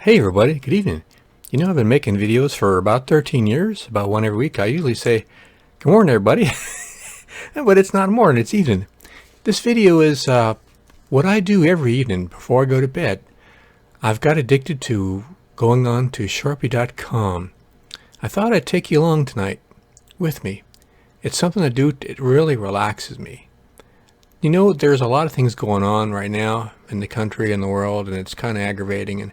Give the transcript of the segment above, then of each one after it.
Hey everybody, good evening. I've been making videos for about 13 years, about one every week. I usually say, good morning everybody, but it's not morning, it's evening. This video is what I do every evening before I go to bed. I've got addicted to going on to Sharpie.com. I thought I'd take you along tonight with me. It's something to do, it really relaxes me. There's a lot of things going on right now in the country and the world, and it's kind of aggravating, and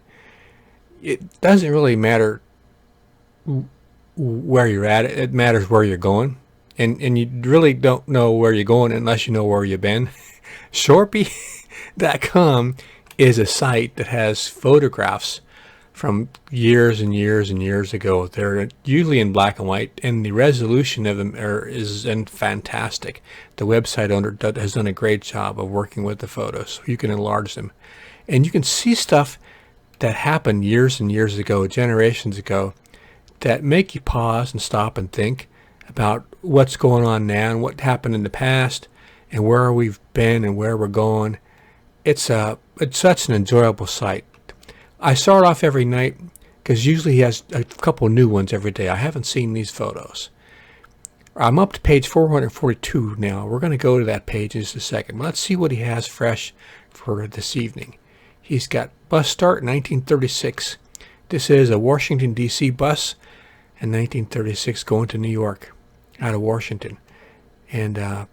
it doesn't really matter where you're at. It matters where you're going. And you really don't know where you're going unless you know where you've been. Sharpie.com is a site that has photographs from years and years and years ago. They're usually in black and white, and the resolution of them is fantastic. The website owner has done a great job of working with the photos, so you can enlarge them. And you can see stuff that happened years and years ago, generations ago, that make you pause and stop and think about what's going on now and what happened in the past and where we've been and where we're going. It's such an enjoyable site. I start off every night because usually he has a couple new ones every day. I haven't seen these photos. I'm up to page 442 now. We're going to go to that page in just a second. Let's see what he has fresh for this evening. He's got bus start 1936. This is a Washington, D.C. bus in 1936 going to New York out of Washington. And there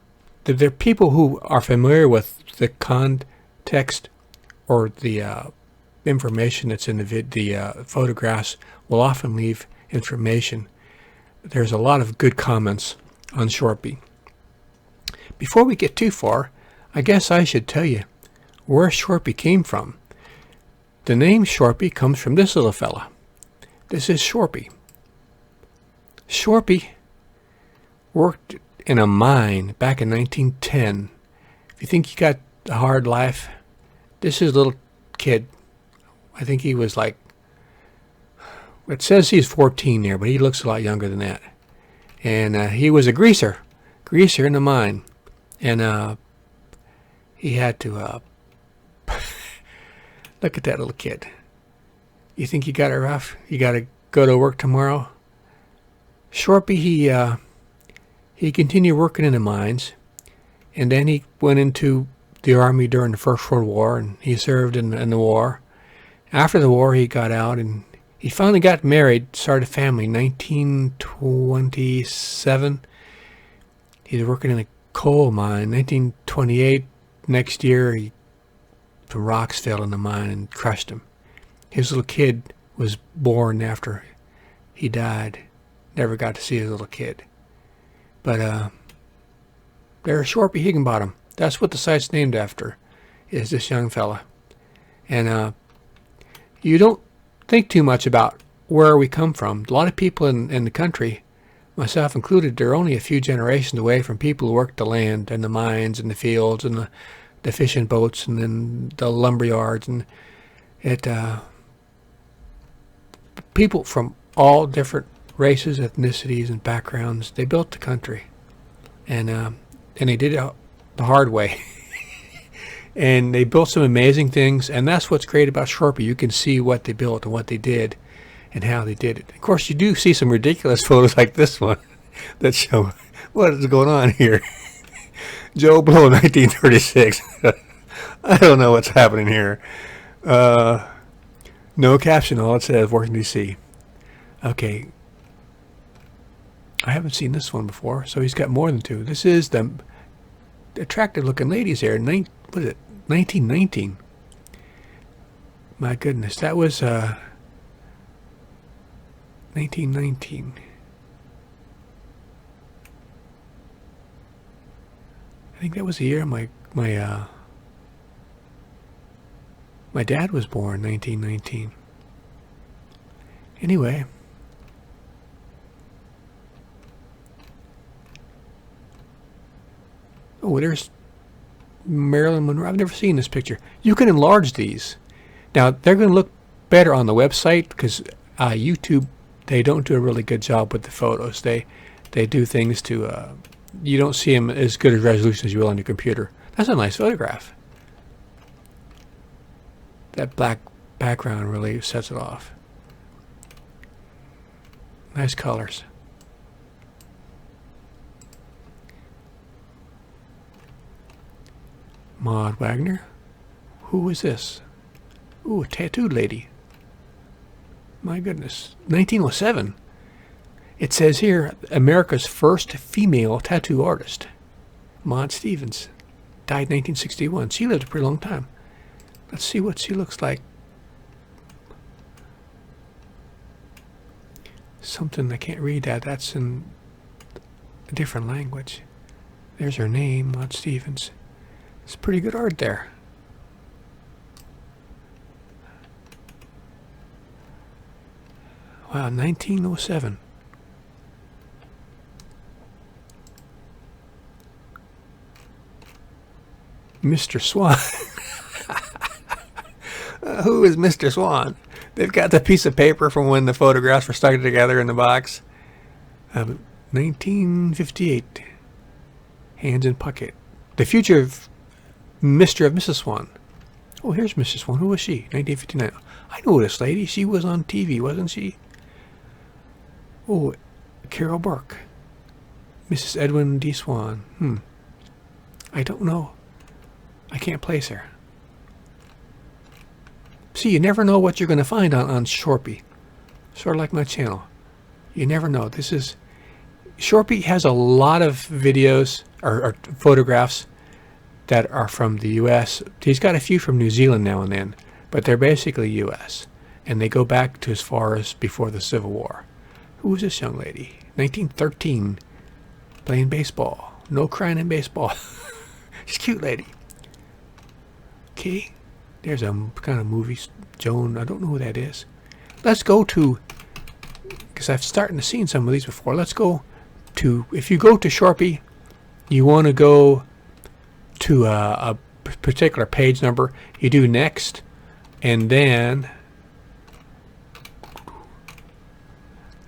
are people who are familiar with the context or the information that's in the photographs will often leave information. There's a lot of good comments on Sharpie. Before we get too far, I guess I should tell you where Sharpie came from. The name Sharpie comes from this little fella. This is Sharpie. Sharpie worked in a mine back in 1910. If you think you got a hard life, this is a little kid. I think he was like, it says he's 14 there, but he looks a lot younger than that. And he was a greaser in the mine. And he had to look at that little kid. You think you got it rough? You got to go to work tomorrow? Sharpie, he continued working in the mines, and then he went into the army during the First World War, and he served in the war. After the war, he got out, and he finally got married, started a family in 1927. He was working in a coal mine. 1928, next year, the rocks fell in the mine and crushed him. His little kid was born after he died. Never got to see his little kid. But there's Sharpie Higginbottom. That's what the site's named after, is this young fella. And you don't think too much about where we come from. A lot of people in the country, myself included, they're only a few generations away from people who worked the land and the mines and the fields and the fishing boats and then the lumber yards, and people from all different races, ethnicities, and backgrounds. They built the country, and they did it the hard way. And they built some amazing things, and that's what's great about Sharpie. You can see what they built and what they did and how they did it. Of course, you do see some ridiculous photos like this one that show what is going on here. Joe Blow, 1936. I don't know what's happening here. No caption. All it says, Washington, D.C. Okay. I haven't seen this one before, so he's got more than two. This is the attractive-looking ladies there. What is it? 1919. My goodness, that was 1919. I think that was the year my dad was born, 1919. Anyway, oh, there's Marilyn Monroe. I've never seen this picture. You can enlarge these. Now, they're going to look better on the website because YouTube, they don't do a really good job with the photos. They do things to you don't see them as good a resolution as you will on your computer. That's a nice photograph. That black background really sets it off. Nice colors. Maud Wagner. Who is this? Ooh, a tattooed lady. My goodness. 1907. It says here, America's first female tattoo artist. Maud Stevens. Died 1961. She lived a pretty long time. Let's see what she looks like. Something, I can't read that. That's in a different language. There's her name, Maud Stevens. It's pretty good art there. Wow, 1907. Mr. Swan. Who is Mr. Swan? They've got the piece of paper from when the photographs were stuck together in the box. 1958. Hands in pocket. The future of Mr. and Mrs. Swan. Oh, here's Mrs. Swan. Who was she? 1959. I know this lady. She was on TV, wasn't she? Oh, Carol Burke. Mrs. Edwin D. Swan. I don't know. I can't place her. See, you never know what you're going to find on Shorpy. Sort of like my channel. You never know. Shorpy has a lot of videos or photographs that are from the U.S. He's got a few from New Zealand now and then, but they're basically U.S. And they go back to as far as before the Civil War. Who was this young lady? 1913, playing baseball. No crying in baseball. She's a cute lady. Okay. There's a kind of movie, Joan. I don't know who that is. Let's go to, because I've started to see some of these before. Let's go to, if you go to Shorpy, you want to go to a particular page number. You do next, and then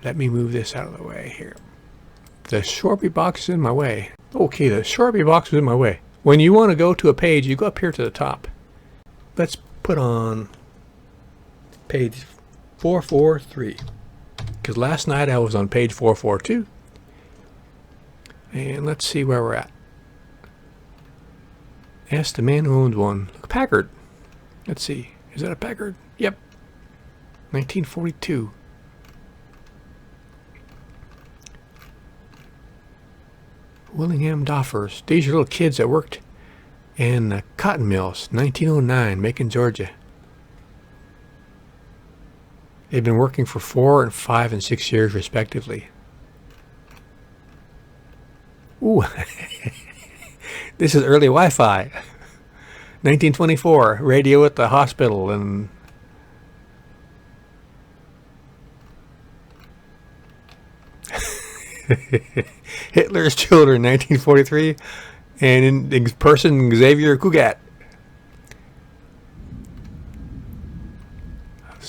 let me move this out of the way here. The Shorpy box is in my way. Okay, the Shorpy box is in my way. When you want to go to a page, you go up here to the top. Let's put on page 443, because last night I was on page 442. And let's see where we're at. Ask the man who owned one. Look, Packard. Let's see. Is that a Packard? Yep. 1942. Willingham Doffers. These are little kids that worked in cotton mills, 1909, Macon, Georgia. They've been working for 4 and 5 and 6 years, respectively. Ooh, this is early Wi-Fi. 1924, radio at the hospital, and Hitler's Children, 1943. And in person, Xavier Cugat.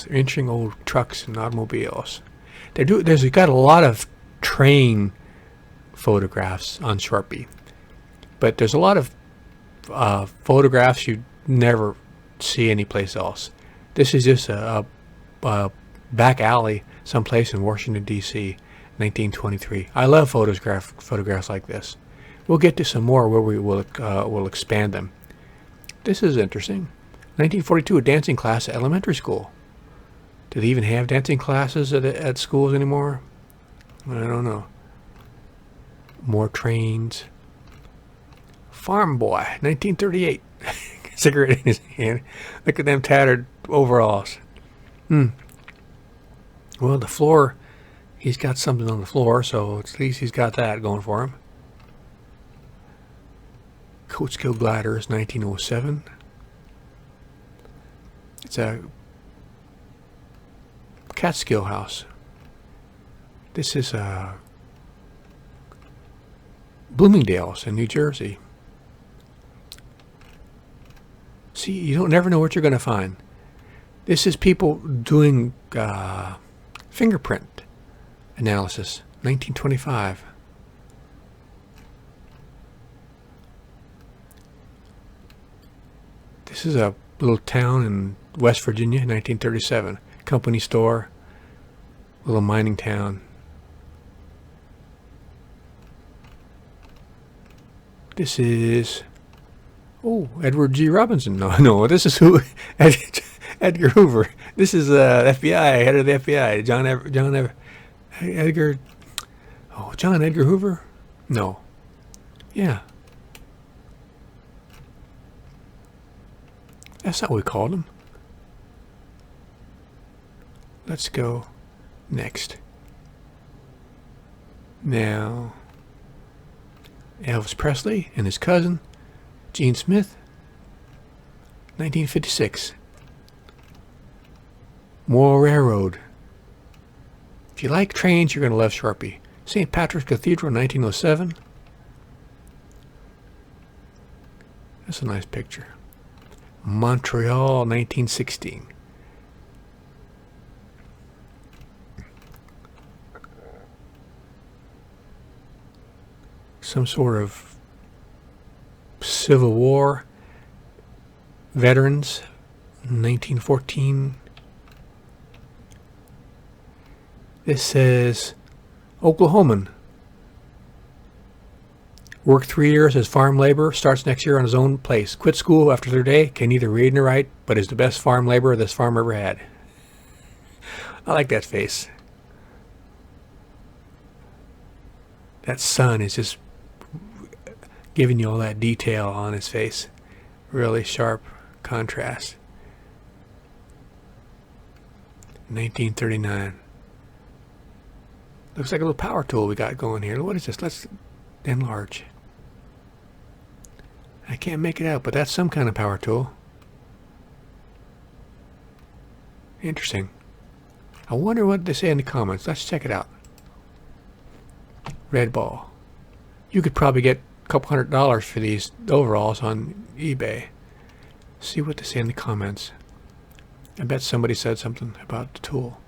Interesting old trucks and automobiles. There's got a lot of train photographs on Shorpy, but there's a lot of photographs you never see anyplace else. This is just a back alley someplace in Washington, D.C., 1923. I love photographs like this. We'll get to some more where we will expand them. This is interesting. 1942, a dancing class at elementary school. Do they even have dancing classes at schools anymore? I don't know. More trains. Farm boy, 1938. Cigarette in his hand. Look at them tattered overalls. Well, the floor, he's got something on the floor, so at least he's got that going for him. Coatskill Gliders, 1907. It's a Catskill house. This is Bloomingdale's in New Jersey. See, you don't never know what you're going to find. This is people doing fingerprint analysis, 1925. This is a little town in West Virginia, 1937. Company store, little mining town. This is, oh, Edward G. Robinson. No, this is who? Edgar Hoover. This is FBI, head of the FBI. John Edgar. Oh, John Edgar Hoover? No. Yeah. That's not what we called him. Let's go next. Now, Elvis Presley and his cousin, Gene Smith, 1956. Morrill Railroad. If you like trains, you're going to love Sharpie. St. Patrick's Cathedral, 1907. That's a nice picture. Montreal, 1916. Some sort of Civil War veterans, 1914. This says Oklahoman. Worked 3 years as farm laborer, starts next year on his own place. Quit school after 3rd day, can neither read nor write, but is the best farm laborer this farm ever had. I like that face. That sun is just giving you all that detail on his face. Really sharp contrast. 1939. Looks like a little power tool we got going here. What is this? Let's enlarge. I can't make it out, but that's some kind of power tool. Interesting. I wonder what they say in the comments. Let's check it out. Red ball. You could probably get a couple $100 for these overalls on eBay. See what they say in the comments. I bet somebody said something about the tool.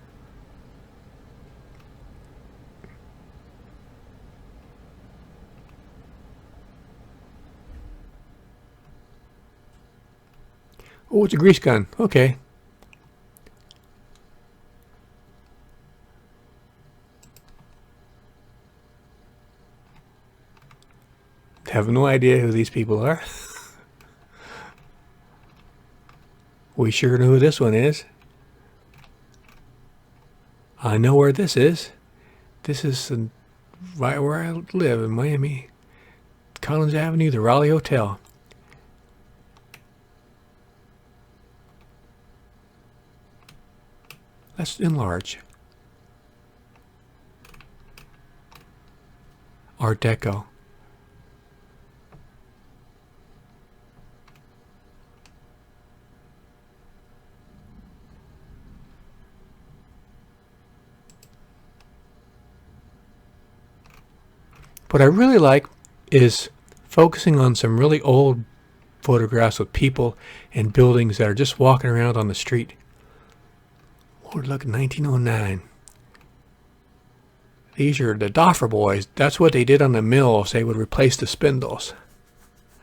Oh, it's a grease gun. Okay. Have no idea who these people are. We sure know who this one is. I know where this is. This is right where I live in Miami. Collins Avenue, the Raleigh Hotel. Let's enlarge. Art Deco. What I really like is focusing on some really old photographs of people and buildings that are just walking around on the street. Lord, look, 1909. These are the Doffer boys. That's what they did on the mills. They would replace the spindles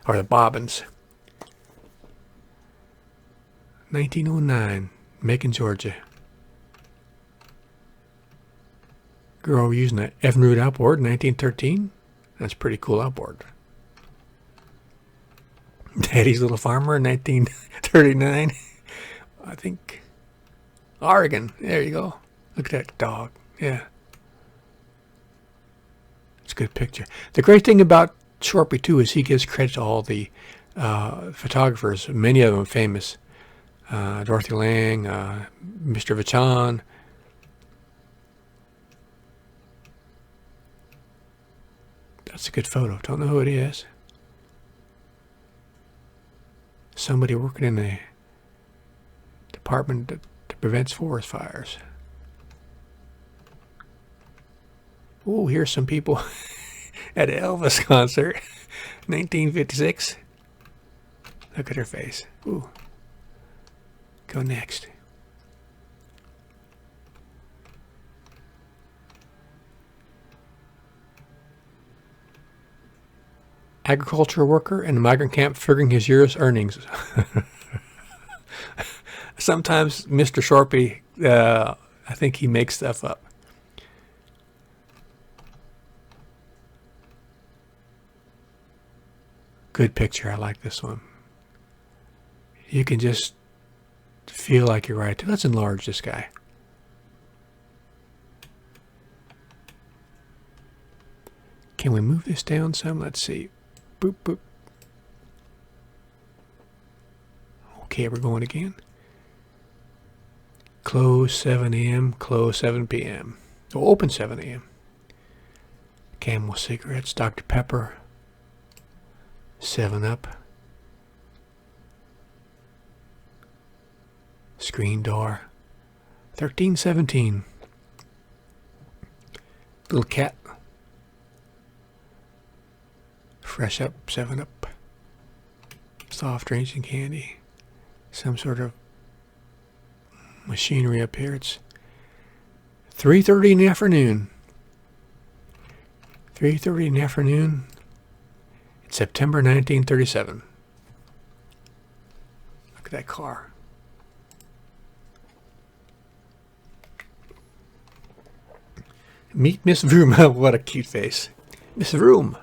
or the bobbins. 1909, Macon, Georgia. Girl using an Evinrude outboard, 1913. That's a pretty cool outboard. Daddy's Little Farmer, 1939. I think Oregon. There you go. Look at that dog. Yeah. It's a good picture. The great thing about Shorpy, too, is he gives credit to all the photographers, many of them famous. Dorothy Lang, Mr. Vachon. That's a good photo. Don't know who it is. Somebody working in the department that prevents forest fires. Oh, here's some people at an Elvis concert, 1956. Look at her face. Ooh. Go next. Agriculture worker in a migrant camp figuring his year's earnings. Sometimes Mr. Shorpy, I think he makes stuff up. Good picture. I like this one. You can just feel like you're right. Let's enlarge this guy. Can we move this down some? Let's see. Boop, boop. Okay, we're going again. Close 7 a.m., close 7 p.m. Oh, open 7 a.m. Camel cigarettes, Dr. Pepper, 7-Up. Screen door, 1317. Little cat. Fresh Up, 7-Up. Soft drinks and candy. Some sort of machinery up here. It's 3:30 in the afternoon. 3:30 in the afternoon. It's September 1937. Look at that car. Meet Miss Vroom. What a cute face. Miss Vroom.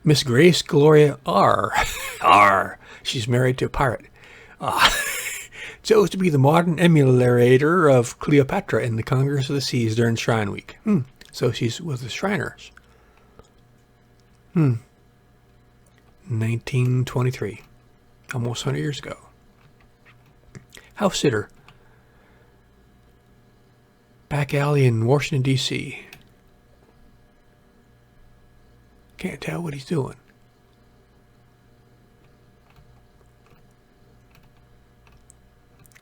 Miss Grace Gloria R. R. She's married to a pirate. Chose to be the modern emulator of Cleopatra in the Congress of the Seas during Shrine Week. So she's with the Shriners. 1923. Almost 100 years ago. House sitter. Back alley in Washington, D.C. Can't tell what he's doing.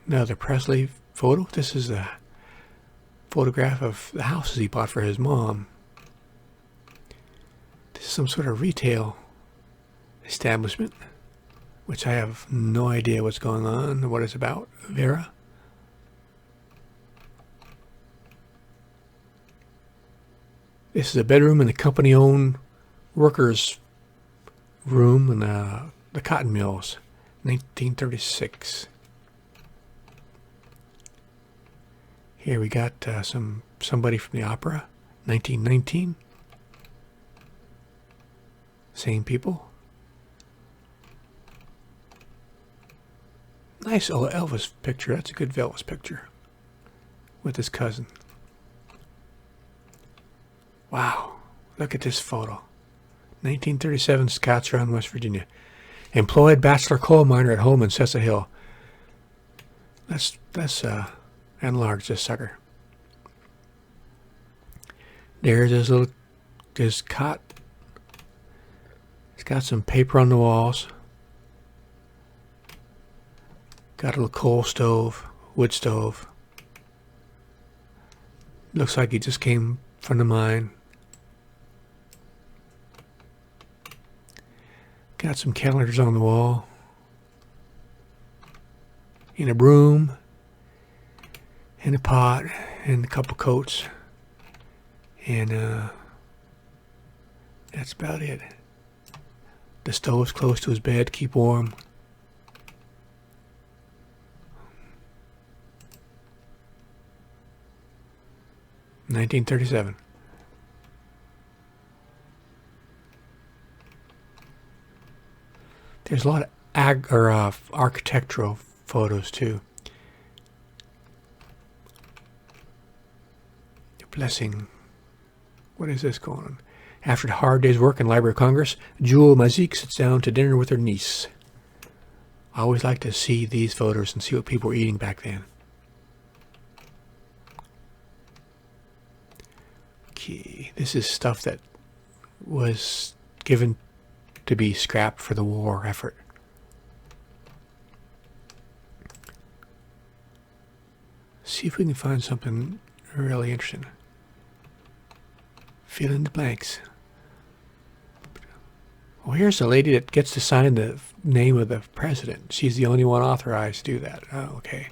Another Presley photo. This is a photograph of the houses he bought for his mom. This is some sort of retail establishment, which I have no idea what's going on or what it's about. Vera. This is a bedroom in the company-owned workers' room in the cotton mills, 1936. Here we got somebody from the opera, 1919. Same people. Nice Elvis picture. That's a good Elvis picture with his cousin. Wow, look at this photo. 1937, Scotts Run, West Virginia. Employed bachelor coal miner at home in Cecil Hill. Let's enlarge this sucker. There's his cot. It's got some paper on the walls. Got a little coal stove, wood stove. Looks like he just came from the mine. Got some calendars on the wall. And a broom. And a pot. And a couple coats. And that's about it. The stove's close to his bed. Keep warm. $1937. There's a lot of architectural photos too. Blessing. What is this going on? After a hard day's work in Library of Congress, Jewel Mazik sits down to dinner with her niece. I always like to see these photos and see what people were eating back then. Okay, this is stuff that was given to be scrapped for the war effort. See if we can find something really interesting. Fill in the blanks. Well, here's a lady that gets to sign the name of the president. She's the only one authorized to do that. Oh, okay.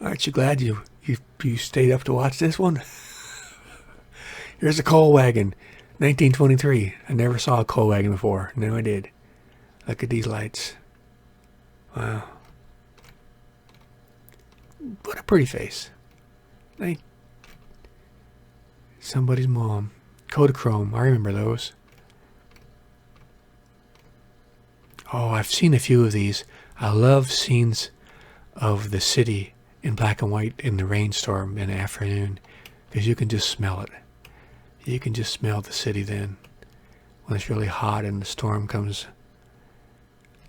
Aren't you glad you stayed up to watch this one? Here's a coal wagon, 1923. I never saw a coal wagon before. No, I did. Look at these lights. Wow. What a pretty face. Like somebody's mom. Kodachrome. I remember those. Oh, I've seen a few of these. I love scenes of the city in black and white in the rainstorm in the afternoon, because you can just smell it. You can just smell the city then when it's really hot and the storm comes.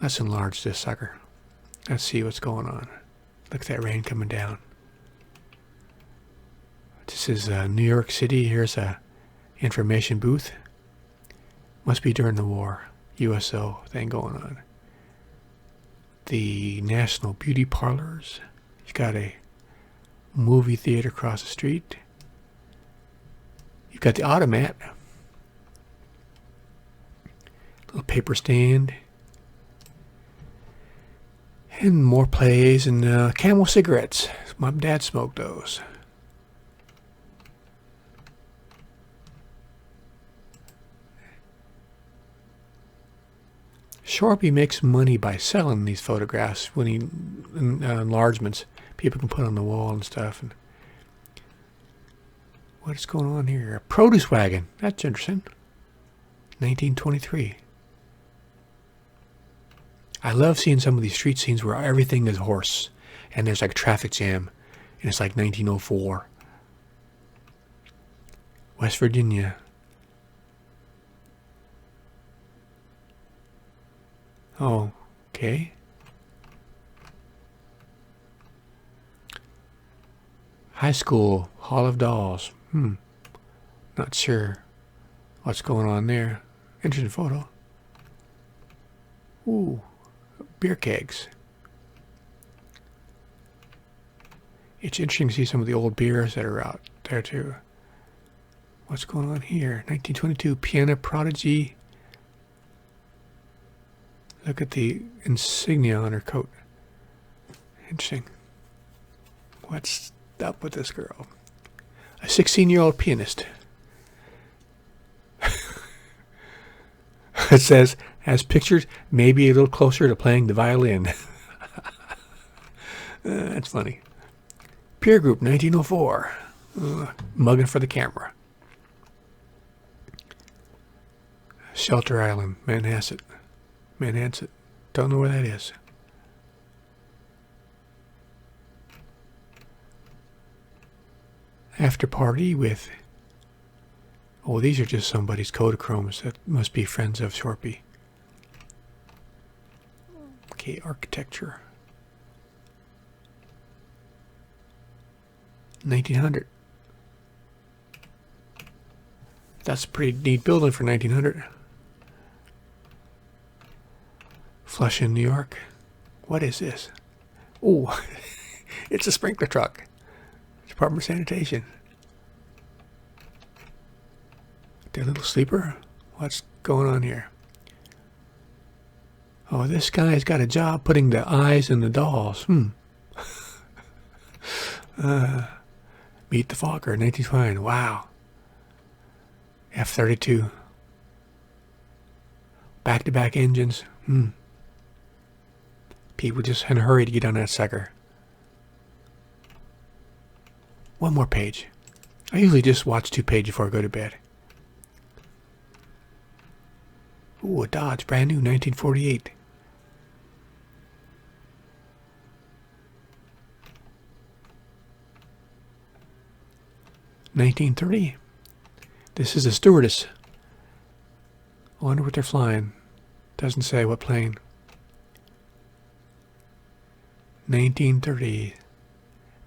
Let's enlarge this sucker. Let's see what's going on. Look at that rain coming down. This is New York City. Here's a information booth. Must be during the war. USO thing going on. The National Beauty Parlors. You've got a movie theater across the street. You've got the automat. Little paper stand. And more plays and Camel cigarettes. My dad smoked those. Shorby makes money by selling these photographs when he enlargements people can put on the wall and stuff. And what is going on here? A produce wagon. That's interesting. 1923. I love seeing some of these street scenes where everything is horse and there's like a traffic jam and it's like 1904. West Virginia. Oh, okay. High school, Hall of Dolls. Not sure what's going on there. Interesting photo. Ooh, beer kegs. It's interesting to see some of the old beers that are out there too. What's going on here? 1922, Piano Prodigy. Look at the insignia on her coat. Interesting. What's up with this girl? A 16-year-old pianist. It says, as pictured, maybe a little closer to playing the violin. That's funny. Peer Group, 1904. Mugging for the camera. Shelter Island, Manhasset. Don't know where that is. After party with... Oh, these are just somebody's Kodachromes. That must be friends of Shorpy. Okay, architecture. 1900. That's a pretty neat building for 1900. Flushing, New York. What is this? Oh, it's a sprinkler truck. Department of Sanitation. Their little sleeper? What's going on here? Oh, this guy's got a job putting the eyes in the dolls. Meet the Fokker, 1929. Wow. F-32. Back-to-back engines. People just in a hurry to get on that sucker. One more page. I usually just watch 2 pages before I go to bed. Ooh, a Dodge, brand new, 1948. $1930. This is a stewardess. I wonder what they're flying. Doesn't say what plane. 1930.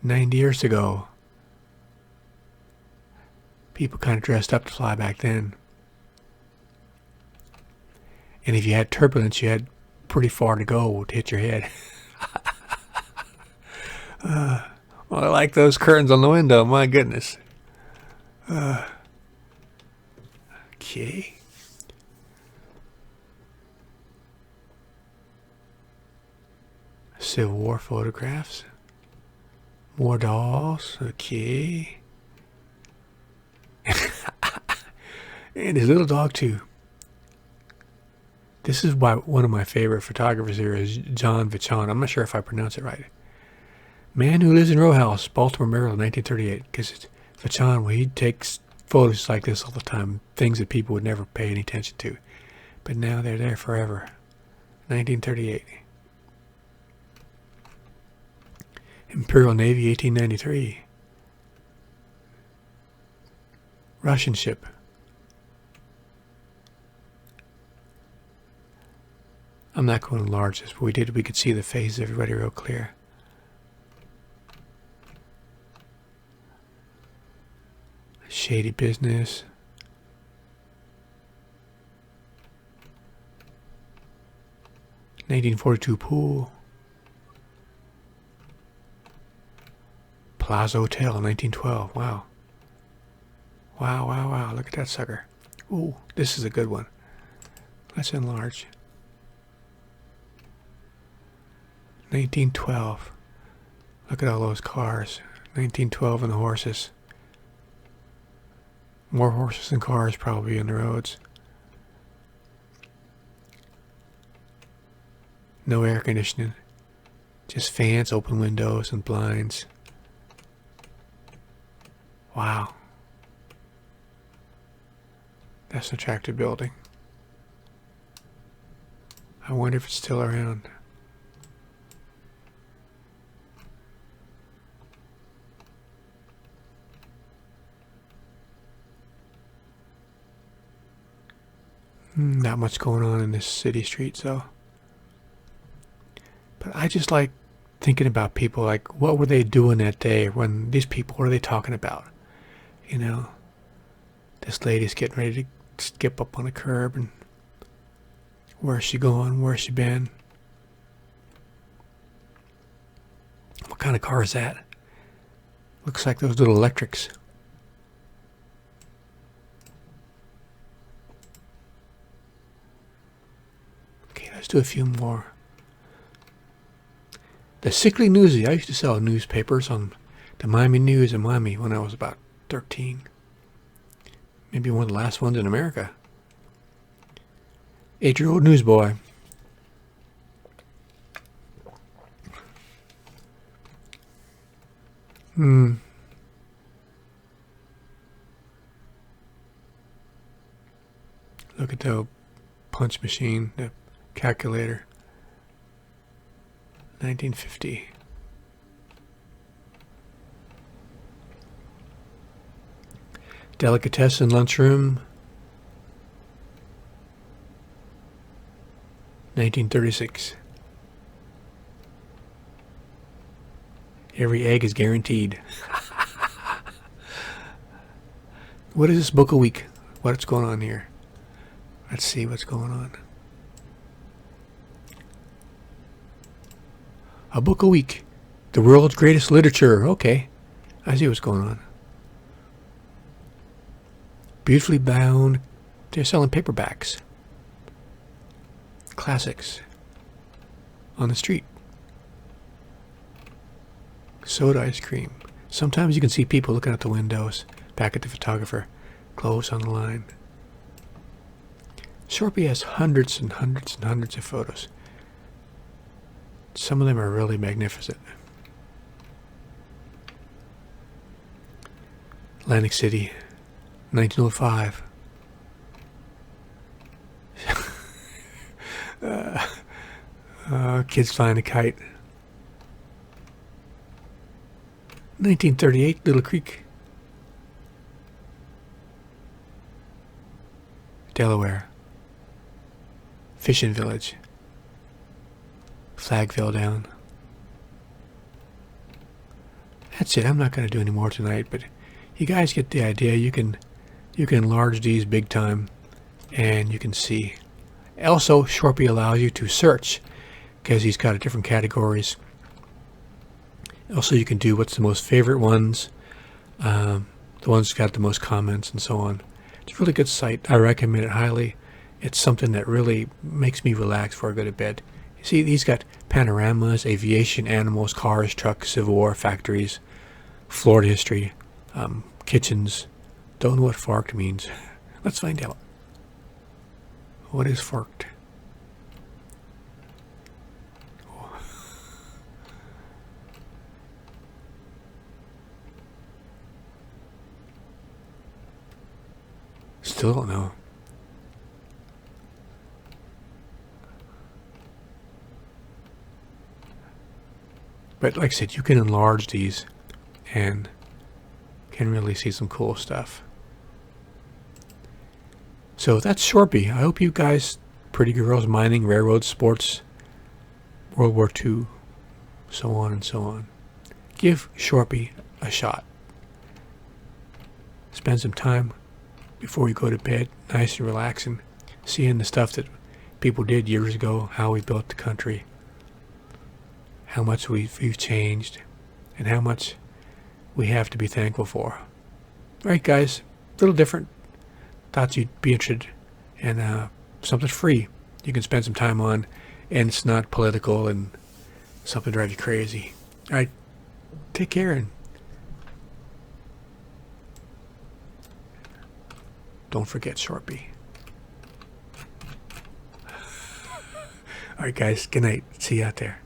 90 years ago. People kind of dressed up to fly back then. And if you had turbulence, you had pretty far to go to hit your head. Well, I like those curtains on the window. My goodness. Okay. Civil War photographs. More dolls. Okay. And his little dog too. This is why one of my favorite photographers here is John Vichon. I'm not sure if I pronounce it right. Man who lives in row house, Baltimore, Maryland, 1938. Because Vichon, well, he takes photos like this all the time, things that people would never pay any attention to. But now they're there forever. 1938. Imperial Navy, 1893. Russian ship. I'm not going to enlarge this, but we could see the face of everybody real clear. Shady business. (1842) pool. Plaza Hotel, 1912. Wow. Wow, wow, wow. Look at that sucker. Ooh, this is a good one. Let's enlarge. 1912. Look at all those cars. 1912 and the horses. More horses than cars probably on the roads. No air conditioning. Just fans, open windows, and blinds. Wow. That's an attractive building. I wonder if it's still around. Not much going on in this city streets though. But I just like thinking about people, like what were they doing that day when these people, what are they talking about? You know, this lady's getting ready to skip up on a curb, and where's she going? Where's she been? What kind of car is that? Looks like those little electrics. Okay, let's do a few more. The Sickly Newsy. I used to sell newspapers on the Miami News in Miami when I was about 13. Maybe one of the last ones in America. 8-year-old newsboy. Look at the punch machine, the calculator. 1950. Delicatessen lunchroom. 1936. Every egg is guaranteed. What is this book a week? What's going on here? Let's see what's going on. A book a week. The world's greatest literature. Okay. I see what's going on. Beautifully bound. They're selling paperbacks. Classics. On the street. Soda ice cream. Sometimes you can see people looking out the windows. Back at the photographer. Close on the line. Shorby has hundreds and hundreds and hundreds of photos. Some of them are really magnificent. Atlantic City, 1905. Kids flying a kite. 1938, Little Creek. Delaware. Fishing Village. Flag fell down. That's it. I'm not going to do any more tonight, but you guys get the idea. You can enlarge these big time, and you can see. Also, Shorpy allows you to search because he's got different categories. Also, you can do what's the most favorite ones, the ones that got the most comments, and so on. It's a really good site. I recommend it highly. It's something that really makes me relax before I go to bed. You see, he's got panoramas, aviation, animals, cars, trucks, Civil War, factories, Florida history, kitchens. Don't know what forked means. Let's find out. What is forked? Still don't know. But like I said, you can enlarge these and can really see some cool stuff. So that's Shorpy. I hope you guys, pretty girls, mining, railroad, sports, World War II, so on and so on, give Shorpy a shot. Spend some time before you go to bed, nice and relaxing, seeing the stuff that people did years ago, how we built the country, how much we've changed, and how much we have to be thankful for. All right, guys, a little different. Thought you'd be interested in something free you can spend some time on, and it's not political and something to drive you crazy. All right, take care, and don't forget Shorpy. All right, guys, good night. See you out there.